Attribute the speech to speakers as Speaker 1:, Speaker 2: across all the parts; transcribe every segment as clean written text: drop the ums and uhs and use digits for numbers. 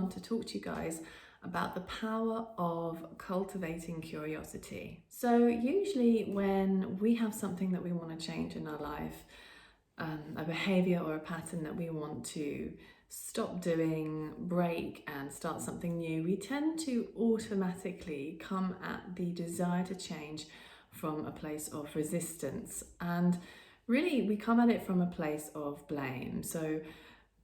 Speaker 1: on to talk to you guys about the power of cultivating curiosity. So usually when we have something that we want to change in our life, a behavior or a pattern that we want to stop doing, break and start something new, we tend to automatically come at the desire to change from a place of resistance. And really we come at it from a place of blame. So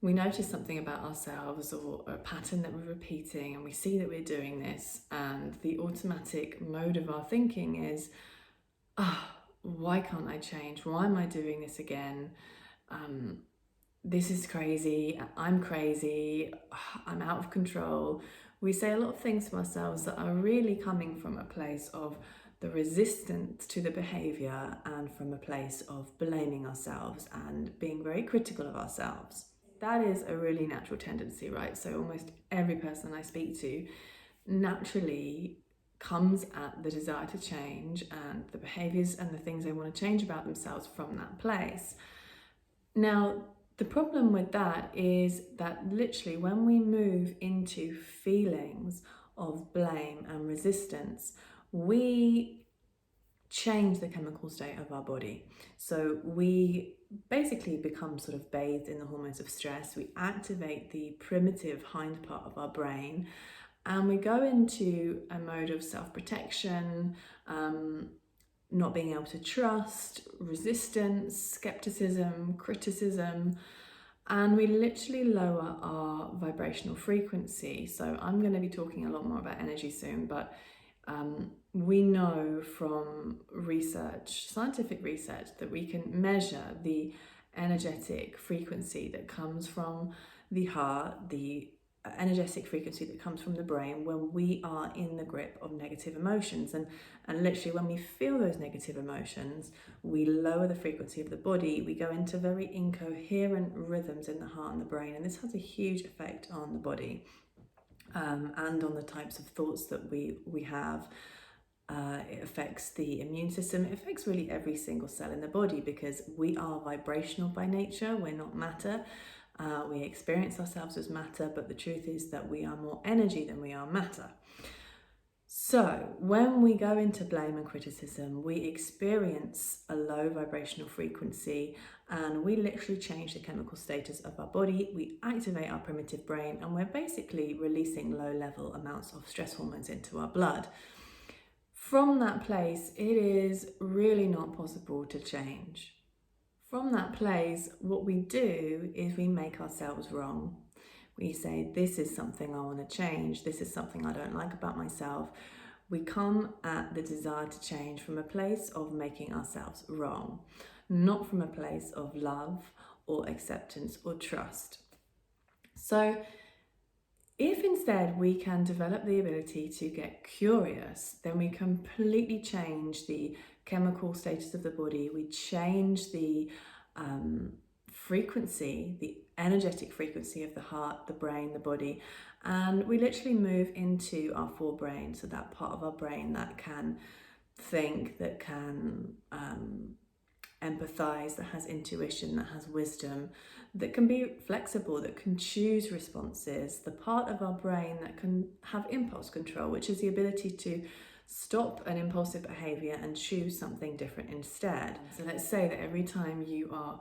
Speaker 1: we notice something about ourselves or a pattern that we're repeating and we see that we're doing this, and the automatic mode of our thinking is, why can't I change? Why am I doing this again? This is crazy. I'm crazy. I'm out of control. We say a lot of things to ourselves that are really coming from a place of the resistance to the behavior and from a place of blaming ourselves and being very critical of ourselves. That is a really natural tendency, right? So almost every person I speak to naturally comes at the desire to change and the behaviors and the things they want to change about themselves from that place. Now, the problem with that is that literally when we move into feelings of blame and resistance, we change the chemical state of our body. So we basically become sort of bathed in the hormones of stress. We activate the primitive hind part of our brain and we go into a mode of self-protection, not being able to trust, resistance, skepticism, criticism, and we literally lower our vibrational frequency. So I'm going to be talking a lot more about energy soon, but we know from research, scientific research, that we can measure the energetic frequency that comes from the heart, the energetic frequency that comes from the brain when we are in the grip of negative emotions. And literally when we feel those negative emotions, we lower the frequency of the body, we go into very incoherent rhythms in the heart and the brain, and this has a huge effect on the body. And on the types of thoughts that we have. It affects the immune system. It affects really every single cell in the body because we are vibrational by nature. We're not matter. We experience ourselves as matter, but the truth is that we are more energy than we are matter. So when we go into blame and criticism, we experience a low vibrational frequency and we literally change the chemical status of our body. We activate our primitive brain and we're basically releasing low level amounts of stress hormones into our blood. From that place, it is really not possible to change. From that place, what we do is we make ourselves wrong. We say, this is something I want to change. This is something I don't like about myself. We come at the desire to change from a place of making ourselves wrong, not from a place of love or acceptance or trust. So if instead we can develop the ability to get curious, then we completely change the chemical status of the body. We change the frequency, the energetic frequency of the heart, the brain, the body, and we literally move into our forebrain, so that part of our brain that can think, that can empathize, that has intuition, that has wisdom, that can be flexible, that can choose responses, the part of our brain that can have impulse control, which is the ability to stop an impulsive behavior and choose something different instead. So let's say that every time you are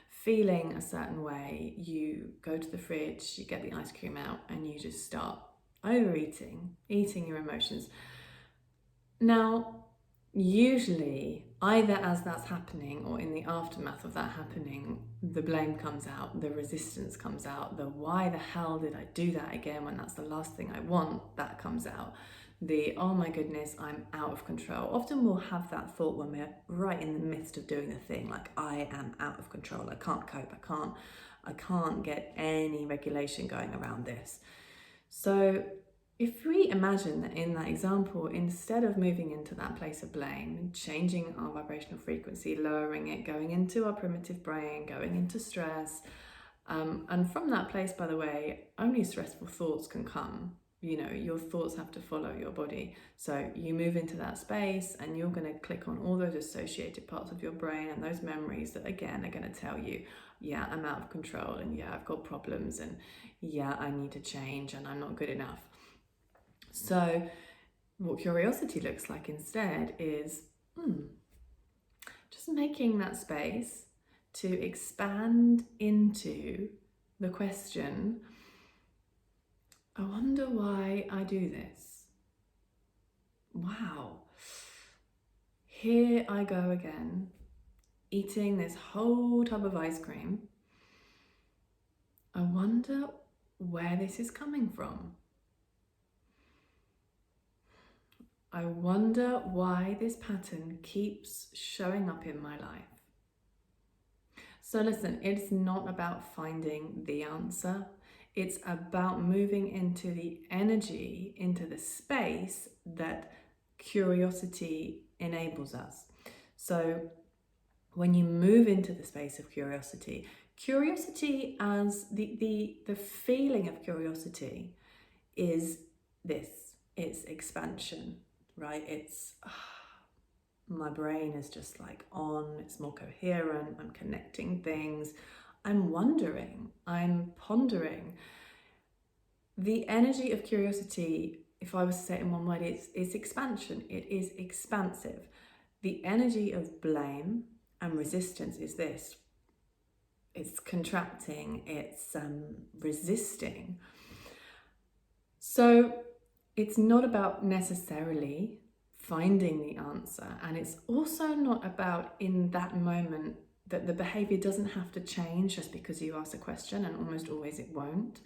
Speaker 1: feeling a certain way, you go to the fridge, you get the ice cream out and you just start overeating, eating your emotions. Now, usually, either as that's happening or in the aftermath of that happening, the blame comes out, the resistance comes out, the why the hell did I do that again when that's the last thing I want, that comes out. The oh my goodness, I'm out of control. Often we'll have that thought when we're right in the midst of doing the thing, like I am out of control, I can't cope, I can't get any regulation going around this. So if we imagine that in that example, instead of moving into that place of blame, changing our vibrational frequency, lowering it, going into our primitive brain, going into stress, and from that place, by the way, only stressful thoughts can come. your thoughts have to follow your body. So you move into that space and you're going to click on all those associated parts of your brain and those memories that again are going to tell you, yeah, I'm out of control, and yeah, I've got problems, and yeah, I need to change, and I'm not good enough. So what curiosity looks like instead is just making that space to expand into the question, I wonder why I do this. Wow. Here I go again, eating this whole tub of ice cream. I wonder where this is coming from. I wonder why this pattern keeps showing up in my life. So listen, it's not about finding the answer. It's about moving into the energy, into the space that curiosity enables us. So when you move into the space of curiosity as the feeling of curiosity is this, it's expansion, right? It's my brain is just like on, it's more coherent, I'm connecting things, I'm wondering, I'm pondering. The energy of curiosity, if I was to say it in one word, it's expansion, it is expansive. The energy of blame and resistance is this, it's contracting, it's resisting. So it's not about necessarily finding the answer, and it's also not about in that moment that the behavior doesn't have to change just because you ask a question, and almost always it won't.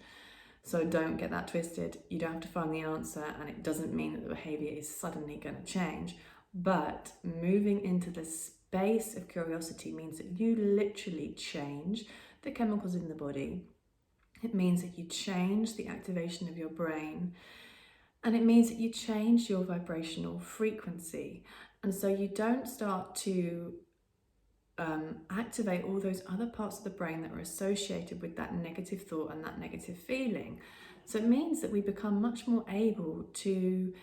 Speaker 1: So don't get that twisted. You don't have to find the answer, and it doesn't mean that the behavior is suddenly going to change. But moving into the space of curiosity means that you literally change the chemicals in the body. It means that you change the activation of your brain, and it means that you change your vibrational frequency. And so you don't start to activate all those other parts of the brain that are associated with that negative thought and that negative feeling. So it means that we become much more able to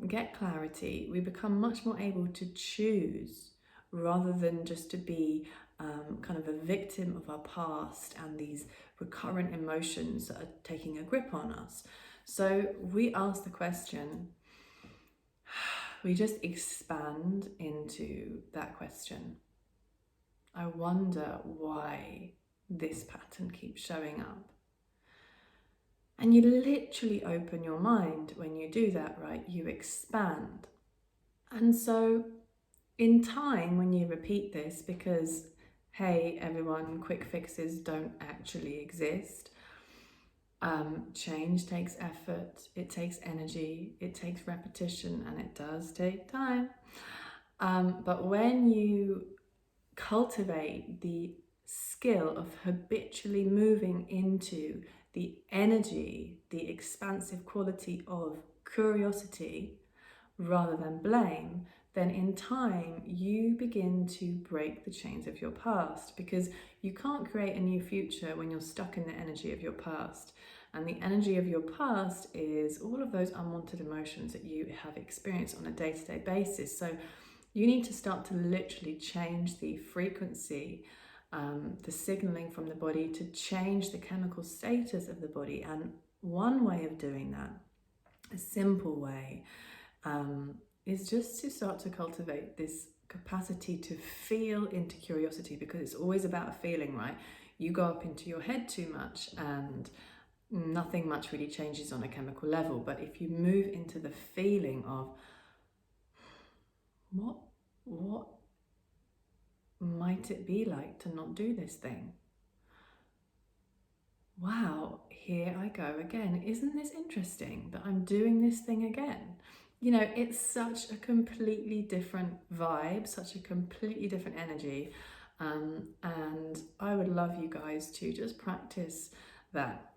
Speaker 1: get clarity. We become much more able to choose rather than just to be kind of a victim of our past and these recurrent emotions that are taking a grip on us. So we ask the question, we just expand into that question. I wonder why this pattern keeps showing up. And you literally open your mind when you do that, right? You expand. And so in time, when you repeat this, because, hey, everyone, quick fixes don't actually exist. Change takes effort, it takes energy, it takes repetition, and it does take time. But when you cultivate the skill of habitually moving into the energy, the expansive quality of curiosity rather than blame, then in time you begin to break the chains of your past, because you can't create a new future when you're stuck in the energy of your past. And the energy of your past is all of those unwanted emotions that you have experienced on a day-to-day basis. So you need to start to literally change the frequency, the signaling from the body, to change the chemical status of the body. And one way of doing that, a simple way, is just to start to cultivate this capacity to feel into curiosity, because it's always about a feeling, right? You go up into your head too much and nothing much really changes on a chemical level. But if you move into the feeling of what might it be like to not do this thing? Wow, here I go again. Isn't this interesting that I'm doing this thing again? You know, it's such a completely different vibe, such a completely different energy. And I would love you guys to just practice that.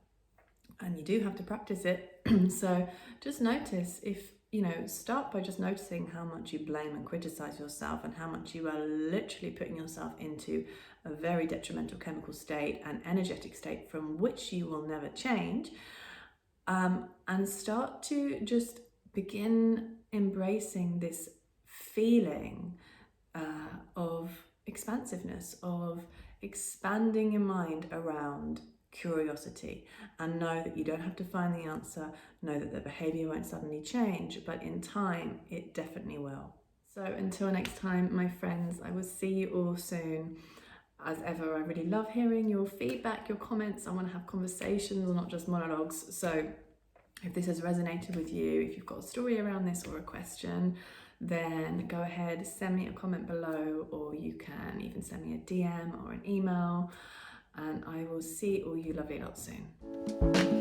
Speaker 1: And you do have to practice it. So just notice, if start by just noticing how much you blame and criticize yourself, and how much you are literally putting yourself into a very detrimental chemical state and energetic state from which you will never change. and start to just begin embracing this feeling of expansiveness, of expanding your mind around curiosity, and know that you don't have to find the answer, know that the behavior won't suddenly change, but in time it definitely will. So until next time, my friends, I will see you all soon. As ever, I really love hearing your feedback, your comments. I want to have conversations, not just monologues. So if this has resonated with you, if you've got a story around this or a question, then go ahead, send me a comment below, or you can even send me a DM or an email, and I will see all you lovely lots soon.